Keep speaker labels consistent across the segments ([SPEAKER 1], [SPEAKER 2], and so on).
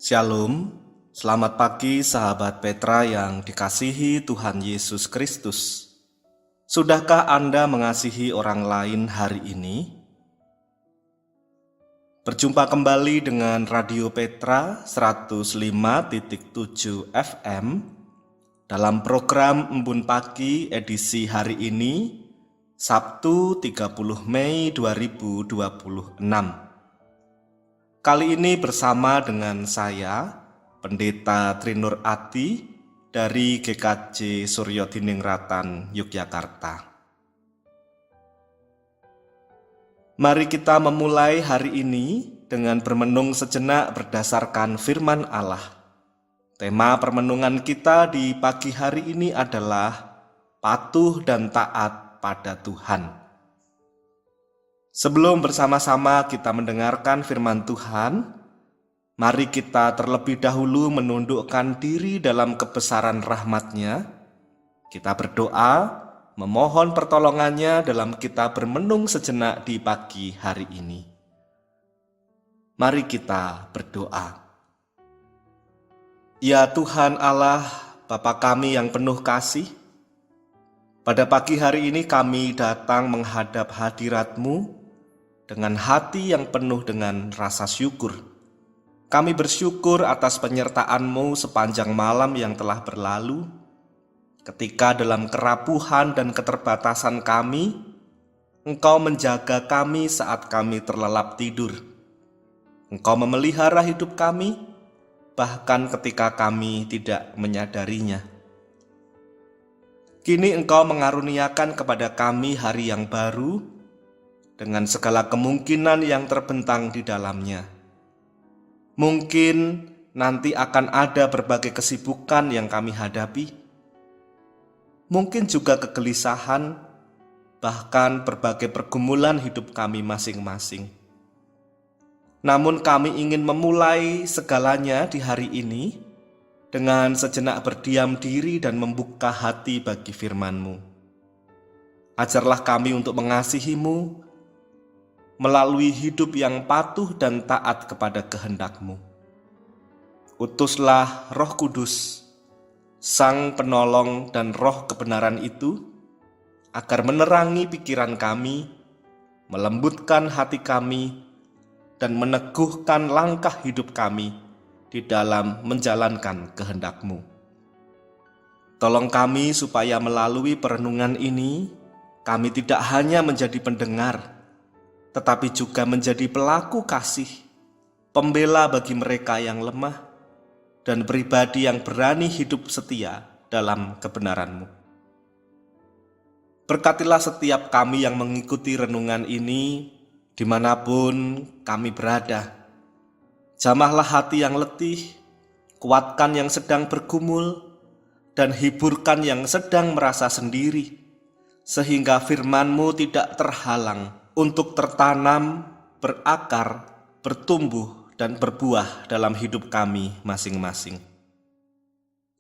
[SPEAKER 1] Shalom, selamat pagi sahabat Petra yang dikasihi Tuhan Yesus Kristus. Sudahkah Anda mengasihi orang lain hari ini? Berjumpa kembali dengan Radio Petra 105.7 FM dalam program Embun Pagi edisi hari ini, Sabtu 30 Mei 2026. Kali ini bersama dengan saya, Pendeta Trinur Ati dari GKJ Suryo Diningratan, Yogyakarta. Mari kita memulai hari ini dengan bermenung sejenak berdasarkan firman Allah. Tema permenungan kita di pagi hari ini adalah patuh dan taat pada Tuhan. Sebelum bersama-sama kita mendengarkan firman Tuhan, mari kita terlebih dahulu menundukkan diri dalam kebesaran rahmat-Nya. Kita berdoa, memohon pertolongannya dalam kita bermenung sejenak di pagi hari ini. Mari kita berdoa. Ya Tuhan Allah, Bapa kami yang penuh kasih, pada pagi hari ini kami datang menghadap hadirat-Mu dengan hati yang penuh dengan rasa syukur. Kami bersyukur atas penyertaan-Mu sepanjang malam yang telah berlalu, ketika dalam kerapuhan dan keterbatasan kami, Engkau menjaga kami saat kami terlelap tidur. Engkau memelihara hidup kami, bahkan ketika kami tidak menyadarinya. Kini Engkau mengaruniakan kepada kami hari yang baru, dengan segala kemungkinan yang terbentang di dalamnya. Mungkin nanti akan ada berbagai kesibukan yang kami hadapi, mungkin juga kegelisahan, bahkan berbagai pergumulan hidup kami masing-masing. Namun kami ingin memulai segalanya di hari ini dengan sejenak berdiam diri dan membuka hati bagi firman-Mu. Ajarlah kami untuk mengasihi-Mu melalui hidup yang patuh dan taat kepada kehendak-Mu. Utuslah Roh Kudus, Sang Penolong dan Roh kebenaran itu, agar menerangi pikiran kami, melembutkan hati kami, dan meneguhkan langkah hidup kami di dalam menjalankan kehendak-Mu. Tolong kami supaya melalui perenungan ini, kami tidak hanya menjadi pendengar, tetapi juga menjadi pelaku kasih, pembela bagi mereka yang lemah, dan pribadi yang berani hidup setia dalam kebenaran-Mu. Berkatilah setiap kami yang mengikuti renungan ini, dimanapun kami berada. Jamahlah hati yang letih, kuatkan yang sedang bergumul, dan hiburkan yang sedang merasa sendiri, sehingga firman-Mu tidak terhalang untuk tertanam, berakar, bertumbuh, dan berbuah dalam hidup kami masing-masing.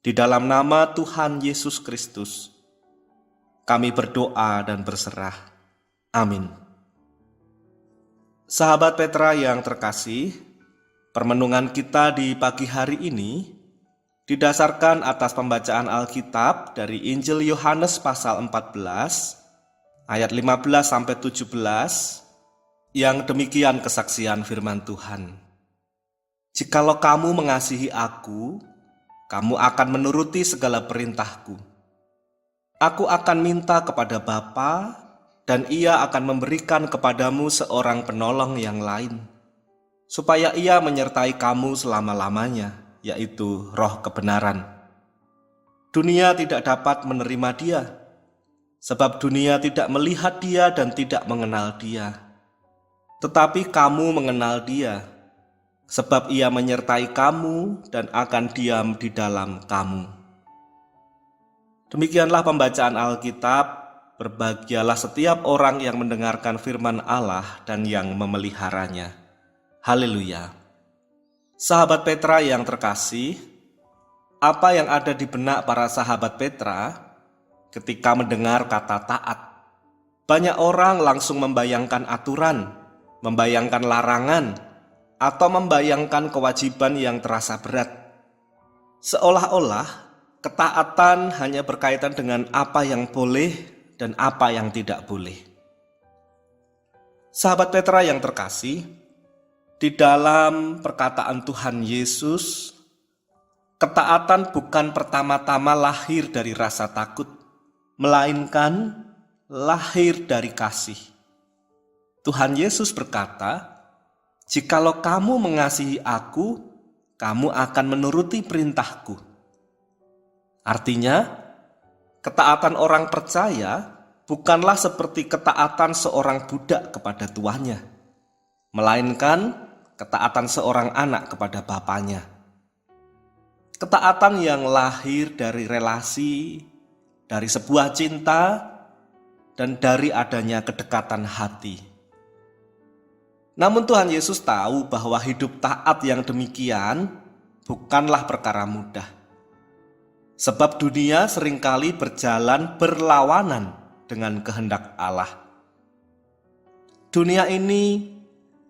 [SPEAKER 1] Di dalam nama Tuhan Yesus Kristus, kami berdoa dan berserah. Amin. Sahabat Petra yang terkasih, permenungan kita di pagi hari ini didasarkan atas pembacaan Alkitab dari Injil Yohanes pasal 14, ayat 15-17, yang demikian kesaksian firman Tuhan. Jikalau kamu mengasihi aku, kamu akan menuruti segala perintahku. Aku akan minta kepada Bapa, dan Ia akan memberikan kepadamu seorang penolong yang lain, supaya Ia menyertai kamu selama-lamanya, yaitu Roh kebenaran. Dunia tidak dapat menerima Dia, sebab dunia tidak melihat Dia dan tidak mengenal Dia. Tetapi kamu mengenal Dia, sebab Ia menyertai kamu dan akan diam di dalam kamu. Demikianlah pembacaan Alkitab. Berbahagialah setiap orang yang mendengarkan firman Allah dan yang memeliharanya. Haleluya. Sahabat Petra yang terkasih, apa yang ada di benak para sahabat Petra ketika mendengar kata taat? Banyak orang langsung membayangkan aturan, membayangkan larangan, atau membayangkan kewajiban yang terasa berat. Seolah-olah ketaatan hanya berkaitan dengan apa yang boleh dan apa yang tidak boleh. Sahabat Petra yang terkasih, di dalam perkataan Tuhan Yesus, ketaatan bukan pertama-tama lahir dari rasa takut, melainkan lahir dari kasih. Tuhan Yesus berkata, "Jikalau kamu mengasihi Aku, kamu akan menuruti perintahku." Artinya, ketaatan orang percaya bukanlah seperti ketaatan seorang budak kepada tuannya, melainkan ketaatan seorang anak kepada bapaknya. Ketaatan yang lahir dari relasi, dari sebuah cinta, dan dari adanya kedekatan hati. Namun Tuhan Yesus tahu bahwa hidup taat yang demikian bukanlah perkara mudah. Sebab dunia seringkali berjalan berlawanan dengan kehendak Allah. Dunia ini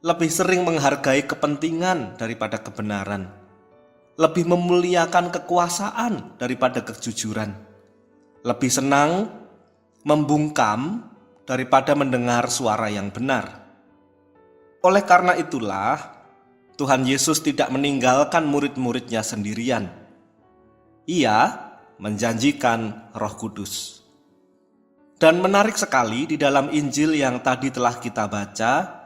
[SPEAKER 1] lebih sering menghargai kepentingan daripada kebenaran, lebih memuliakan kekuasaan daripada kejujuran, lebih senang membungkam daripada mendengar suara yang benar. Oleh karena itulah, Tuhan Yesus tidak meninggalkan murid-muridnya sendirian. Ia menjanjikan Roh Kudus. Dan menarik sekali di dalam Injil yang tadi telah kita baca,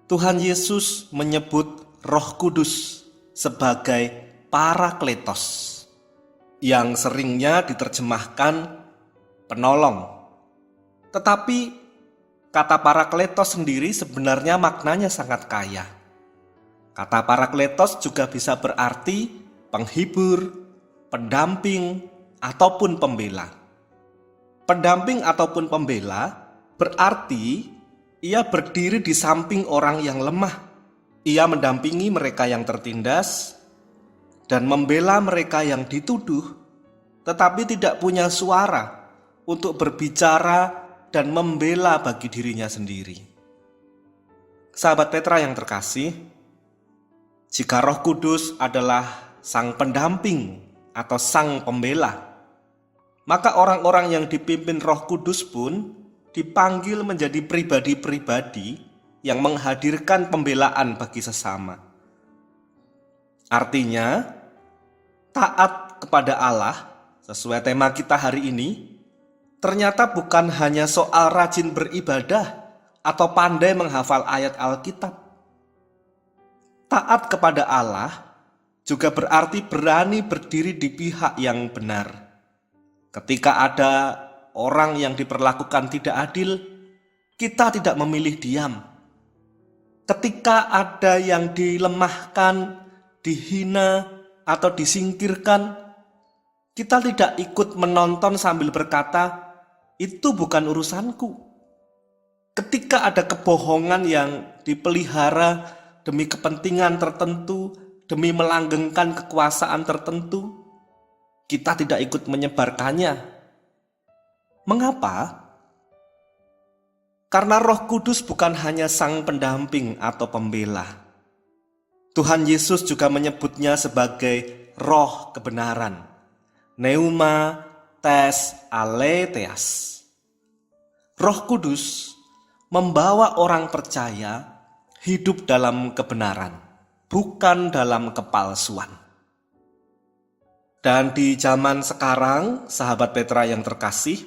[SPEAKER 1] Tuhan Yesus menyebut Roh Kudus sebagai Parakletos, yang seringnya diterjemahkan penolong. Tetapi kata Parakletos sendiri sebenarnya maknanya sangat kaya. Kata Parakletos juga bisa berarti penghibur, pendamping, ataupun pembela. Pendamping ataupun pembela berarti ia berdiri di samping orang yang lemah. Ia mendampingi mereka yang tertindas dan membela mereka yang dituduh, tetapi tidak punya suara untuk berbicara dan membela bagi dirinya sendiri. Sahabat Petra yang terkasih, jika Roh Kudus adalah sang pendamping atau sang pembela, maka orang-orang yang dipimpin Roh Kudus pun dipanggil menjadi pribadi-pribadi yang menghadirkan pembelaan bagi sesama. Artinya, taat kepada Allah sesuai tema kita hari ini ternyata bukan hanya soal rajin beribadah atau pandai menghafal ayat Alkitab. Taat kepada Allah juga berarti berani berdiri di pihak yang benar. Ketika ada orang yang diperlakukan tidak adil, kita tidak memilih diam. Ketika ada yang dilemahkan, dihina, atau disingkirkan, kita tidak ikut menonton sambil berkata, "Itu bukan urusanku." Ketika ada kebohongan yang dipelihara demi kepentingan tertentu, demi melanggengkan kekuasaan tertentu, kita tidak ikut menyebarkannya. Mengapa? Karena Roh Kudus bukan hanya sang pendamping atau pembela. Tuhan Yesus juga menyebutnya sebagai roh kebenaran. Pneuma tes aletheas. Roh Kudus membawa orang percaya hidup dalam kebenaran, bukan dalam kepalsuan. Dan di zaman sekarang, sahabat Petra yang terkasih,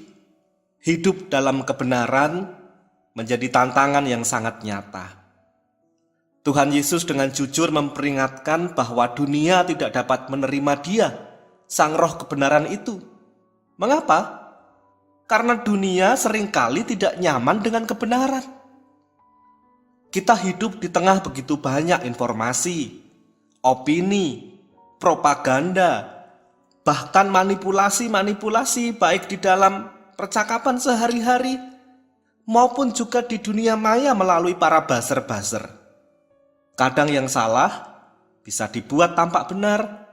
[SPEAKER 1] hidup dalam kebenaran menjadi tantangan yang sangat nyata. Tuhan Yesus dengan jujur memperingatkan bahwa dunia tidak dapat menerima Dia, sang roh kebenaran itu. Mengapa? Karena dunia seringkali tidak nyaman dengan kebenaran. Kita hidup di tengah begitu banyak informasi, opini, propaganda, bahkan manipulasi-manipulasi baik di dalam percakapan sehari-hari maupun juga di dunia maya melalui para buzzer-buzzer. Kadang yang salah bisa dibuat tampak benar,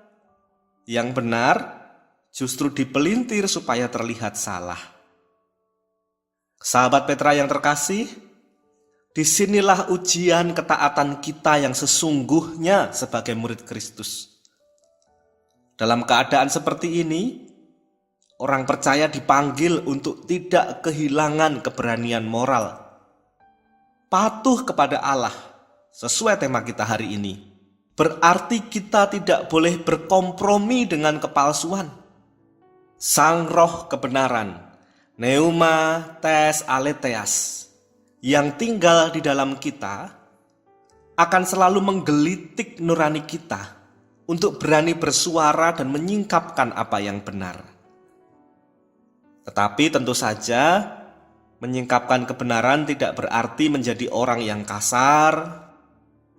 [SPEAKER 1] yang benar justru dipelintir supaya terlihat salah. Sahabat Petra yang terkasih, Disinilah ujian ketaatan kita yang sesungguhnya sebagai murid Kristus. Dalam keadaan seperti ini, orang percaya dipanggil untuk tidak kehilangan keberanian moral, patuh kepada Allah sesuai tema kita hari ini. Berarti kita tidak boleh berkompromi dengan kepalsuan. Sang Roh kebenaran, Pneuma tes aletheas, yang tinggal di dalam kita akan selalu menggelitik nurani kita untuk berani bersuara dan menyingkapkan apa yang benar. Tetapi tentu saja menyingkapkan kebenaran tidak berarti menjadi orang yang kasar,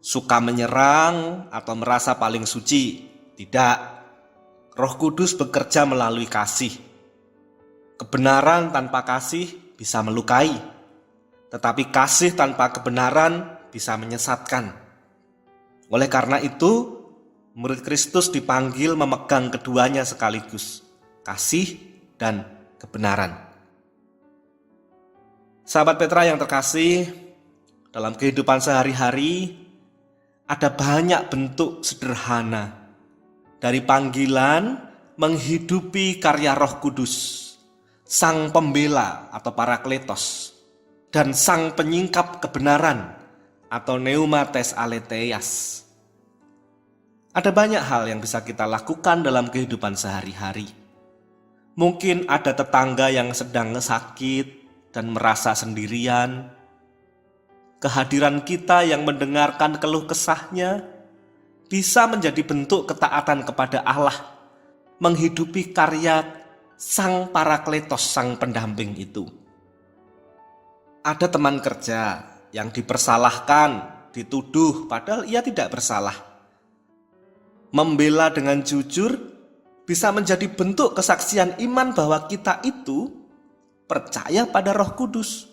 [SPEAKER 1] suka menyerang, atau merasa paling suci. Tidak. Roh Kudus bekerja melalui kasih. Kebenaran tanpa kasih bisa melukai, tetapi kasih tanpa kebenaran bisa menyesatkan. Oleh karena itu, murid Kristus dipanggil memegang keduanya sekaligus, kasih dan kebenaran. Sahabat Petra yang terkasih, dalam kehidupan sehari-hari ada banyak bentuk sederhana dari panggilan menghidupi karya Roh Kudus, Sang Pembela atau Parakletos, dan Sang Penyingkap Kebenaran atau Pneuma tes aletheas. Ada banyak hal yang bisa kita lakukan dalam kehidupan sehari-hari. Mungkin ada tetangga yang sedang sakit dan merasa sendirian. Kehadiran kita yang mendengarkan keluh kesahnya bisa menjadi bentuk ketaatan kepada Allah, menghidupi karya Sang Parakletos, Sang Pendamping itu. Ada teman kerja yang dipersalahkan, dituduh padahal ia tidak bersalah. Membela dengan jujur bisa menjadi bentuk kesaksian iman bahwa kita itu percaya pada Roh Kudus.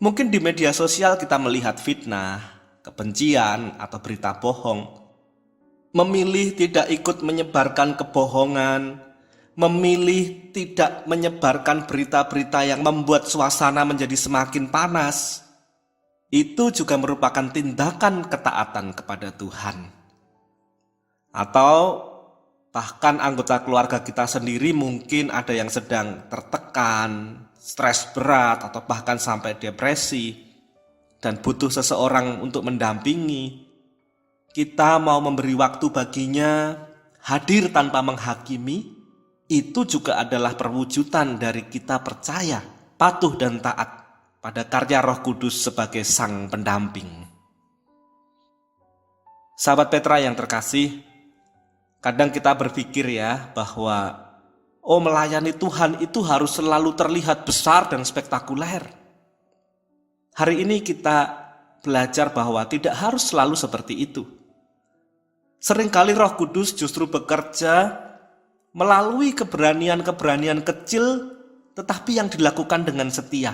[SPEAKER 1] Mungkin di media sosial kita melihat fitnah, kebencian, atau berita bohong. Memilih tidak ikut menyebarkan kebohongan, memilih tidak menyebarkan berita-berita yang membuat suasana menjadi semakin panas, itu juga merupakan tindakan ketaatan kepada Tuhan. Atau bahkan anggota keluarga kita sendiri mungkin ada yang sedang tertekan, stres berat, atau bahkan sampai depresi, dan butuh seseorang untuk mendampingi. Kita mau memberi waktu baginya, hadir tanpa menghakimi. Itu juga adalah perwujudan dari kita percaya, patuh dan taat pada karya Roh Kudus sebagai Sang Pendamping. Sahabat Petra yang terkasih, kadang kita berpikir ya bahwa melayani Tuhan itu harus selalu terlihat besar dan spektakuler. Hari ini kita belajar bahwa tidak harus selalu seperti itu. Seringkali Roh Kudus justru bekerja melalui keberanian-keberanian kecil tetapi yang dilakukan dengan setia.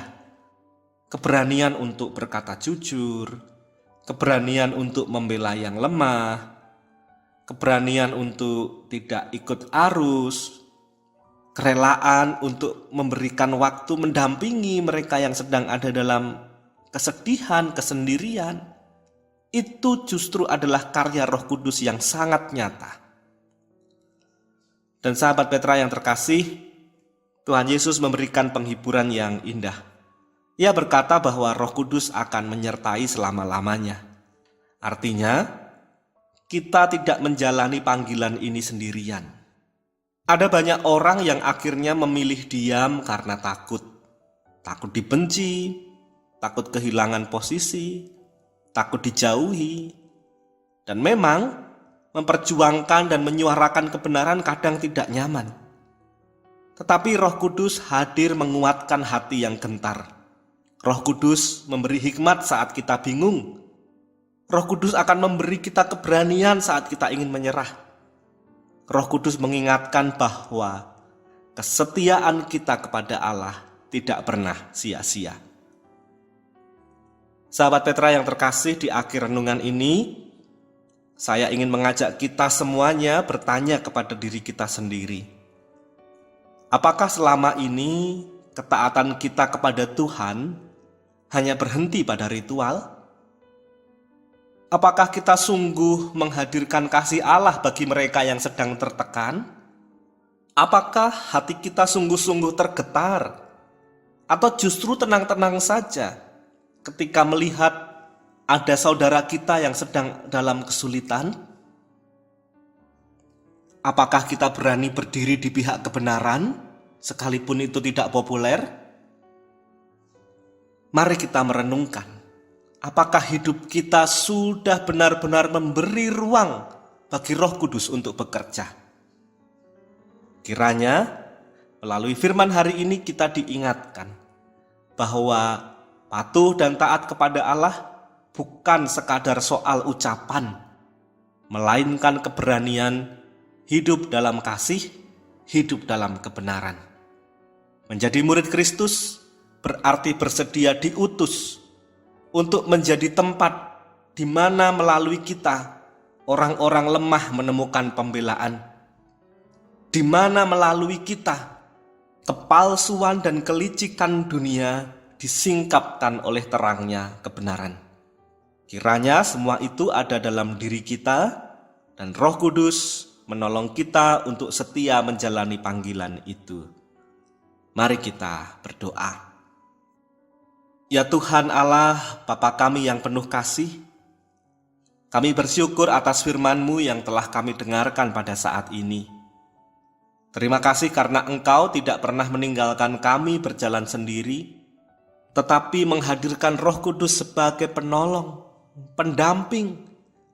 [SPEAKER 1] Keberanian untuk berkata jujur, keberanian untuk membela yang lemah, keberanian untuk tidak ikut arus, kerelaan untuk memberikan waktu mendampingi mereka yang sedang ada dalam kesedihan, kesendirian. Itu justru adalah karya Roh Kudus yang sangat nyata. Dan sahabat Petra yang terkasih, Tuhan Yesus memberikan penghiburan yang indah. Ia berkata bahwa Roh Kudus akan menyertai selama-lamanya. Artinya, kita tidak menjalani panggilan ini sendirian. Ada banyak orang yang akhirnya memilih diam karena takut. Takut dibenci, takut kehilangan posisi, takut dijauhi. Dan memang memperjuangkan dan menyuarakan kebenaran kadang tidak nyaman. Tetapi Roh Kudus hadir menguatkan hati yang gentar. Roh Kudus memberi hikmat saat kita bingung. Roh Kudus akan memberi kita keberanian saat kita ingin menyerah. Roh Kudus mengingatkan bahwa kesetiaan kita kepada Allah tidak pernah sia-sia. Sahabat Petra yang terkasih, di akhir renungan ini, saya ingin mengajak kita semuanya bertanya kepada diri kita sendiri. Apakah selama ini ketaatan kita kepada Tuhan hanya berhenti pada ritual? Apakah kita sungguh menghadirkan kasih Allah bagi mereka yang sedang tertekan? Apakah hati kita sungguh-sungguh tergetar? Atau justru tenang-tenang saja ketika melihat ada saudara kita yang sedang dalam kesulitan? Apakah kita berani berdiri di pihak kebenaran, sekalipun itu tidak populer? Mari kita merenungkan, apakah hidup kita sudah benar-benar memberi ruang bagi Roh Kudus untuk bekerja? Kiranya melalui firman hari ini kita diingatkan bahwa patuh dan taat kepada Allah bukan sekadar soal ucapan, melainkan keberanian hidup dalam kasih, hidup dalam kebenaran. Menjadi murid Kristus berarti bersedia diutus untuk menjadi tempat di mana melalui kita orang-orang lemah menemukan pembelaan, di mana melalui kita kepalsuan dan kelicikan dunia disingkapkan oleh terangnya kebenaran. Kiranya semua itu ada dalam diri kita dan Roh Kudus menolong kita untuk setia menjalani panggilan itu. Mari kita berdoa. Ya Tuhan Allah, Bapa kami yang penuh kasih, kami bersyukur atas firman-Mu yang telah kami dengarkan pada saat ini. Terima kasih karena Engkau tidak pernah meninggalkan kami berjalan sendiri, tetapi menghadirkan Roh Kudus sebagai penolong, pendamping,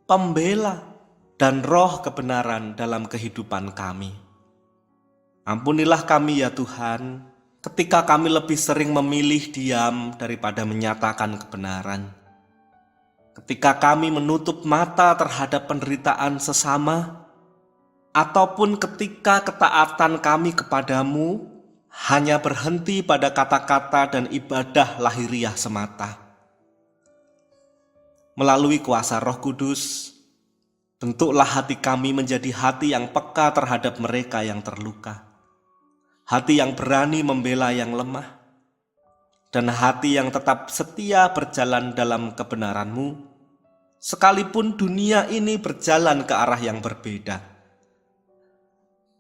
[SPEAKER 1] pembela, dan roh kebenaran dalam kehidupan kami. Ampunilah kami ya Tuhan, ketika kami lebih sering memilih diam daripada menyatakan kebenaran. Ketika kami menutup mata terhadap penderitaan sesama, ataupun ketika ketaatan kami kepadamu hanya berhenti pada kata-kata dan ibadah lahiriah semata. Melalui kuasa Roh Kudus, bentuklah hati kami menjadi hati yang peka terhadap mereka yang terluka, hati yang berani membela yang lemah, dan hati yang tetap setia berjalan dalam kebenaran-Mu, sekalipun dunia ini berjalan ke arah yang berbeda.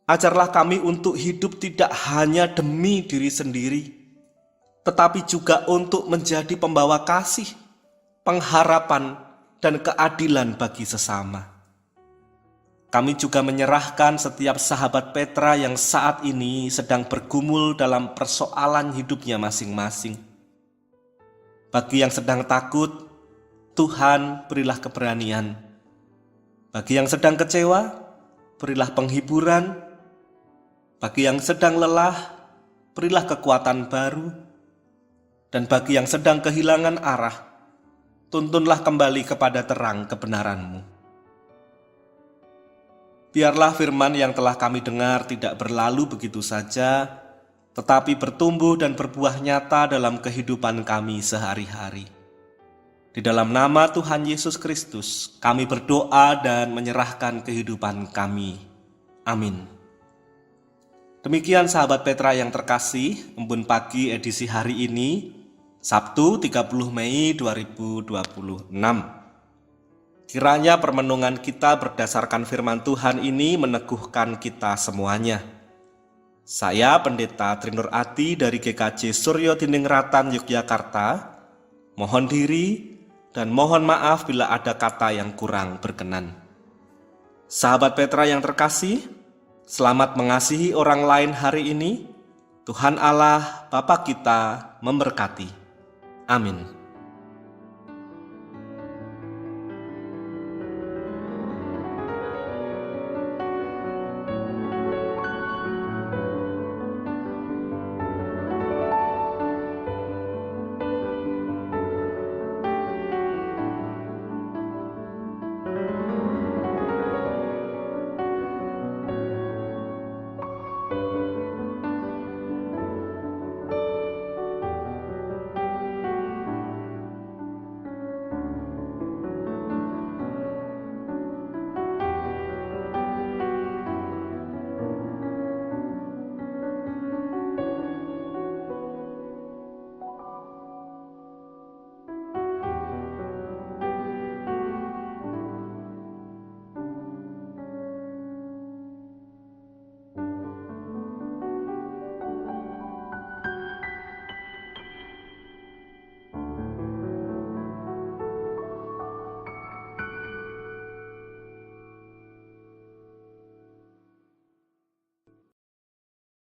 [SPEAKER 1] Ajarlah kami untuk hidup tidak hanya demi diri sendiri, tetapi juga untuk menjadi pembawa kasih, pengharapan, dan keadilan bagi sesama. Kami juga menyerahkan setiap sahabat Petra yang saat ini sedang bergumul dalam persoalan hidupnya masing-masing. Bagi yang sedang takut, Tuhan berilah keberanian. Bagi yang sedang kecewa, berilah penghiburan. Bagi yang sedang lelah, berilah kekuatan baru. Dan bagi yang sedang kehilangan arah, tuntunlah kembali kepada terang kebenaran-Mu. Biarlah firman yang telah kami dengar tidak berlalu begitu saja, tetapi bertumbuh dan berbuah nyata dalam kehidupan kami sehari-hari. Di dalam nama Tuhan Yesus Kristus, kami berdoa dan menyerahkan kehidupan kami. Amin. Demikian sahabat Petra yang terkasih, Embun Pagi edisi hari ini, Sabtu 30 Mei 2026. Kiranya permenungan kita berdasarkan firman Tuhan ini meneguhkan kita semuanya. Saya Pendeta Trinur Ati dari GKJ Suryo Dinengratan Yogyakarta, mohon diri dan mohon maaf bila ada kata yang kurang berkenan. Sahabat Petra yang terkasih, selamat mengasihi orang lain hari ini. Tuhan Allah Bapa kita memberkati. Amin.